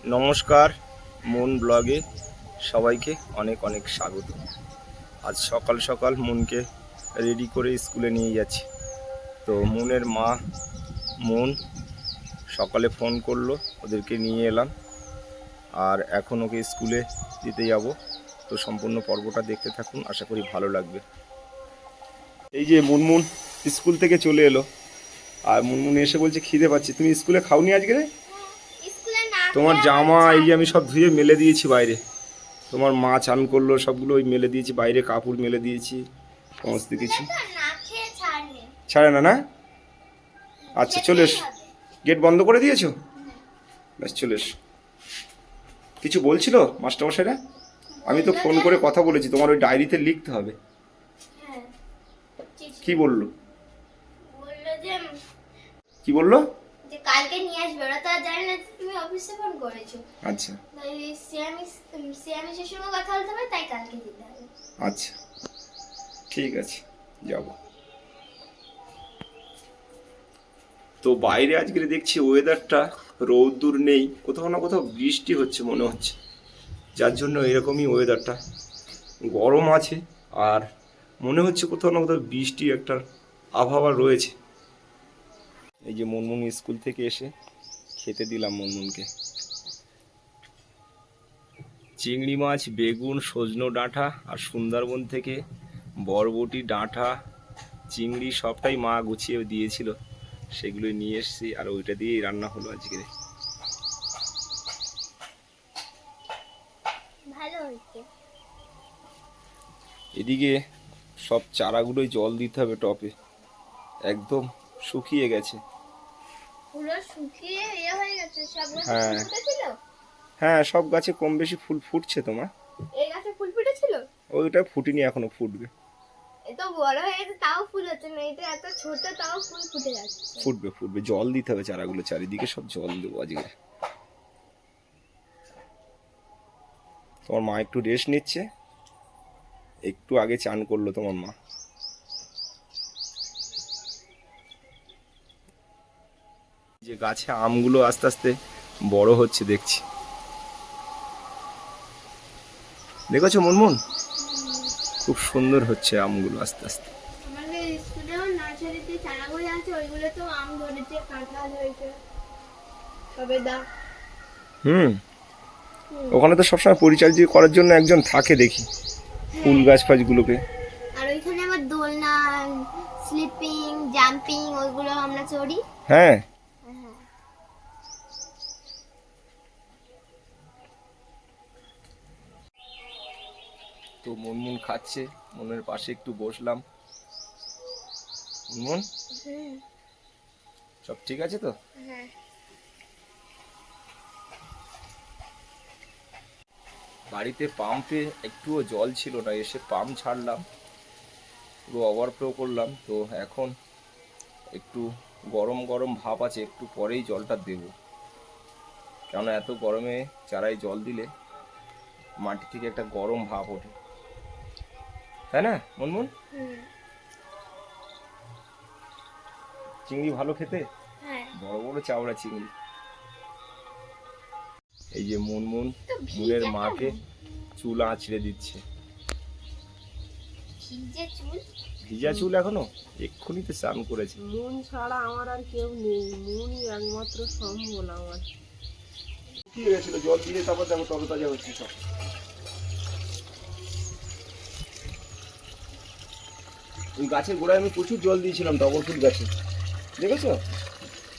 নমস্কার, মন ব্লগে সবাইকে অনেক অনেক স্বাগত। আজ সকাল সকাল মনকে রেডি করে স্কুলে নিয়ে যাচ্ছি। তো মনের মা মন সকালে ফোন করলো, ওদেরকে নিয়ে এলাম আর এখন ওকে স্কুলে দিতে যাব। তো সম্পূর্ণ পর্বটা দেখতে থাকুন, আশা করি ভালো লাগবে। এই যে মুনমুন স্কুল থেকে চলে এলো আর মুনমুন এসে বলছে খিদে পাচ্ছে। তুমি স্কুলে খাওনি আজকে? তোমার জামা এই যে আমি সব ধুয়ে মেলে দিয়েছি বাইরে। তোমার মা চান করলো, সবগুলো ওই মেলে দিয়েছি বাইরে, কাপড় মেলে দিয়েছি, সমস্ত কিছু। ছাড়ে না না? আচ্ছা চলে এস। গেট বন্ধ করে দিয়েছো? ব্যাস চলে এস। কিছু বলছিল মাস্টারমশাইরা? আমি তো ফোন করে কথা বলেছি, তোমার ওই ডায়েরিতে লিখতে হবে। কি বললো? কি বললো? যে কালকে নিয়ে আসবে, ওরা তো আর জানে না তুমি অফিসে ফোন করেছো। আচ্ছা তাই সিয়ামি শেষের সঙ্গে কথা বলতে হবে, তাই কালকে দিতে হবে। আচ্ছা ঠিক আছে, যাব। তো বাইরে আজকে দেখছি ওয়েদারটা রৌদ্দুর নেই, কোথাও না কোথাও বৃষ্টি হচ্ছে মনে হচ্ছে, যার জন্য এরকমই ওয়েদারটা গরম আছে। আর মনে হচ্ছে কোথাও না কোথাও বৃষ্টি একটা আবহাওয়া রয়েছে। এই যে মুনমুন স্কুল থেকে এসে খেতে দিলাম মুনমুনকে চিংড়ি মাছ, বেগুন, সজনো ডাঁটা আর সুন্দরবন থেকে বরবটি, ডাঁটা, চিংড়ি সবটাই মা গুছিয়ে দিয়েছিল, সেগুলোই নিয়ে এসেছি আর ওইটা দিয়েই রান্না হলো আজকে। ভালো হয়েছে। এদিকে সব চারাগুলোই জল দিতে হবে টপে, একদম শুকিয়ে গেছে। পুরো শুকিয়ে হয়ে গেছে সব। হ্যাঁ গাছে ফুটেছিল? হ্যাঁ, সব গাছে কম বেশি ফুল ফুটছে তোমার। এই গাছে ফুল ফুটেছিল? ওইটা ফুটিনি, এখনো ফুটবে। এত বড় হয়ে গেছে তাও ফুল হচ্ছে না, এটা এত ছোট তাও ফুল ফুটে যাচ্ছে। ফুটবে ফুটবে, জল দিতে হবে চারাগুলো, চারিদিকে সব জল দেবো আজকে। তোমার মা একটু রেস্ট নিচ্ছে, একটু আগে চান করলো তোমার মা। যে গাছে আমগুলো আস্তে আস্তে বড় হচ্ছে দেখছি, দেখেছো মুনমুন? খুব সুন্দর হচ্ছে আমগুলো আস্তে আস্তে। আমাদের স্কুলেও নার্সারিতে চারাগুলো আছে, ওইগুলো তো আম ধরেছে, কাঁঠাল হয়েছে, সবেদা। ওখানে তো সবসময় পরিচর্যা করার জন্য একজন থাকে দেখি, ফুল গাছ ফাছগুলোকে। আর ওইখানে আবার দোলনা, স্লিপিং, জাম্পিং, ওইগুলো আমরা চড়ি। হ্যাঁ তো মুনমুন খাচ্ছে, মনের পাশে একটু বসলাম। মুনমুন সব ঠিক আছে তো? হ্যাঁ। বাড়িতে পাম্পে একটুও জল ছিল না, এসে পাম্প ছাড়লাম, পুরো ওভারফ্লো করলাম। তো এখন একটু গরম গরম ভাব আছে, একটু পরেই জলটা দেব, কেননা এত গরমে চারায় জল দিলে মাটি থেকে একটা গরম ভাব ওঠে, তাই না মুনমুন? চিংড়ি ভালো খেতে, বড় বড় চাওড়া চিংড়ি। এই যে মুনমুন মুনের মাকে চুল আঁচড়ে দিচ্ছে। ভিজা চুল এখনো? এক্ষুনি তো স্নান করেছে। মন ছাড়া আমার আর কেউ নেই, মনই একমাত্র সম্বল আমার। শুকিয়ে গেছিল, জল দিয়ে তারপর দেখো তরতাজা হচ্ছে সব। ওই গাছের গোড়ায় আমি প্রচুর জল দিয়েছিলাম, ডবল ফুল গাছে, দেখেছো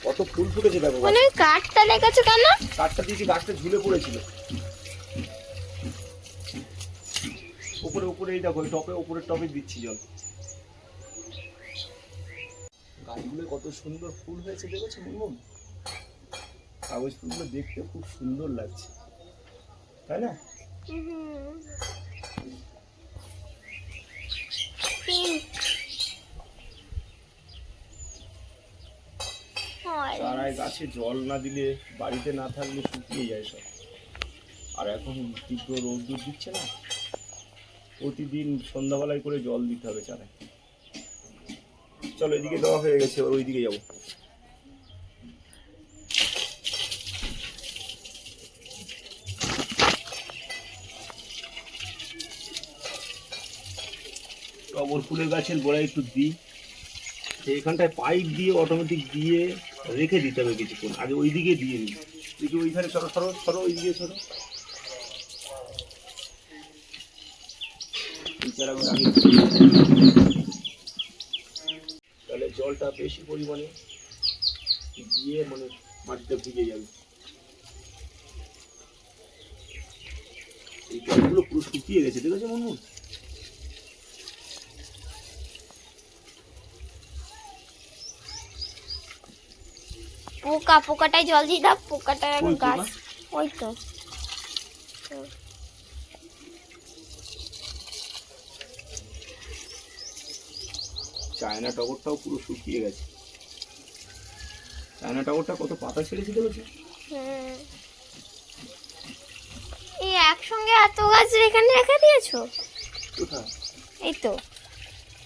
কত ফুল ফুটেছে দেখো। মানে কাঠটা লেগেছে কেন? কাঠটা দিয়েছি, গাছটা ঝুলে পড়েছিল উপরে উপরে, এই দেখো টপে, উপরের টপে দিচ্ছি জল। গাছগুলো কত সুন্দর ফুল হয়েছে দেখেছো মুনমুন? কাগজ ফুলগুলো দেখতে খুব সুন্দর লাগছে, তাই না? চারায় গাছে জল না দিলে, বাড়িতে না থাকলে শুকিয়ে যায় সব। আর এখন তীব্র রোদ্দুর দিচ্ছে না, প্রতিদিন সন্ধ্যাবেলায় করে জল দিতে হবে চারায়। চলো এদিকে দেওয়া হয়ে গেছে, ওই দিকে যাবো। টগর ফুলের গাছের গোড়ায় একটু দিই। তো এখানটায় পাইপ দিয়ে অটোমেটিক দিয়ে রেখে দিতে হবে কিছুক্ষণ, আগে ওই দিকে দিয়ে দিই। দেখি ওইখানে সরো সরো সরো, ওই দিকে সরো। এই চারাগুলো আগে তাহলে জলটা বেশি পরিমাণে দিয়ে মানে মাটিটা ভিজে যাবে। এই জলগুলো পুরো শুকিয়ে গেছে, দেখেছো মনমুন? পোকাটাই জল দিয়ে দাও, পোকাটা ওই গাছ। পোকা? ওই তো চায়না টগরটাও পুরো শুকিয়ে গেছে। চায়না টগরটা কত পাতা ছেড়েছিল বলছে। এই একসঙ্গে এত গাছ এখানে রেখে দিয়েছো? কোথায়? এই তো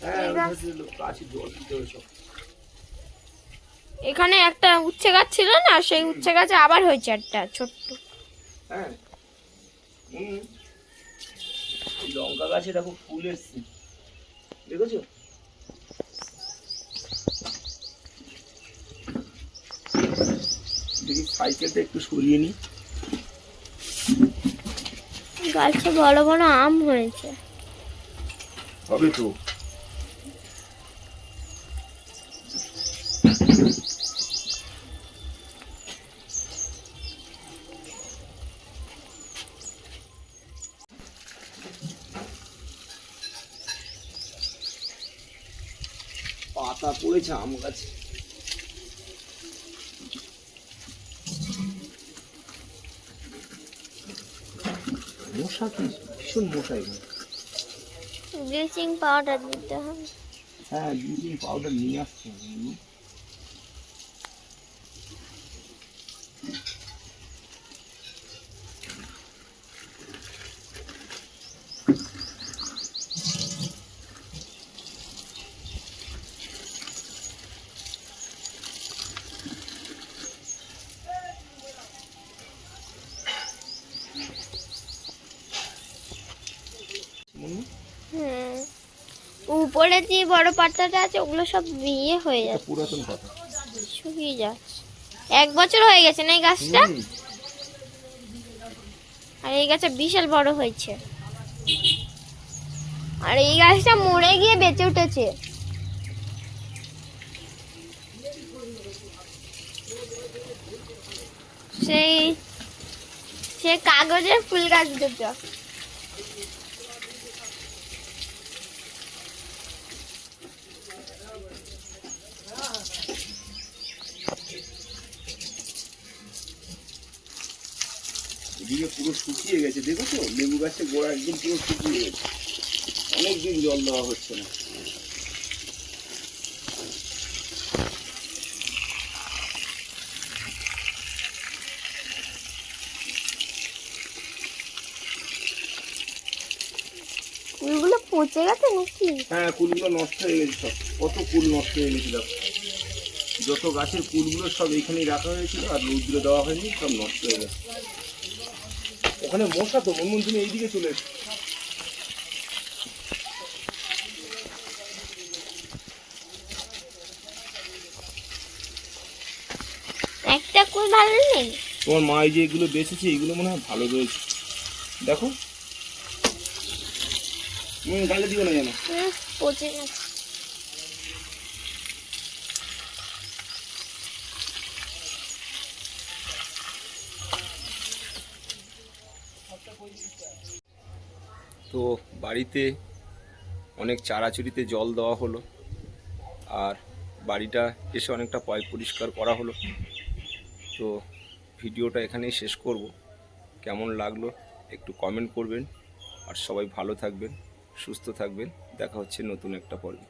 হ্যাঁ, এই গাছ। গাছে জল দিতে হবে সব। এখানে একটা উচ্ছে গাছ ছিল না, সেই উচ্ছে গাছে আবার হয়েছে একটা ছোট্ট। হ্যাঁ, এই লঙ্কা গাছে দেখো ফুল এসছে, দেখেছো? দেখি সাইকেলটা একটু সরিয়ে নি। গাছে বড় বড় আম হয়েছে। হবে তো। পাতা পড়েছে আম গাছে। মশা কি ভীষণ মশা এখানে। ব্লিচিং পাউডার দিতে হবে। হ্যাঁ, ব্লিচিং পাউডার নিয়ে আসছে। উপরে যে বড় পাতাটা আছে ওগুলো সব বিয়ে হয়ে যাচ্ছে, পুরাতন পাতা শুকিয়ে যাচ্ছে। 1 বছর হয়ে গেছে না এই গাছটা? আর এই গাছটা বিশাল বড় হয়েছে। আর এই গাছটা মরে গিয়ে বেঁচে উঠেছে। সে কাগজের ফুল গাছ দুটো। এদিকে পুরো শুকিয়ে গেছে, দেখেছো? লেবু গাছের গোড়া একদম পুরো শুকিয়ে গেছে, অনেকদিন জল দেওয়া হচ্ছে না। ফুলগুলো পচে গেছে নাকি? হ্যাঁ, কুলগুলো নষ্ট হয়ে গেছে সব, কত কুল নষ্ট হয়ে গেছে দেখো। যত গাছের কুলগুলো সব এইখানেই রাখা হয়েছিল আর রৌদ্রে দেওয়া হয়নি, সব নষ্ট হয়ে গেছে। ওখানে মশা তো, মনমন তুমি এইদিকে চলে এসো। একটা কুল ভালো নেই। তোমার মা এই যে এগুলো বেঁচেছে, এগুলো মনে হয় ভালো রয়েছে, দেখো। গালে দিও না যেন। পচে গেছে। তো বাড়িতে অনেক চারাচুরিতে জল দেওয়া হলো, আর বাড়িটা এসে অনেকটা পরিষ্কার করা হলো। তো ভিডিওটা এখানেই শেষ করব। কেমন লাগলো একটু কমেন্ট করবেন, আর সবাই ভালো থাকবেন, সুস্থ থাকবেন। দেখা হচ্ছে নতুন একটা পর্বে।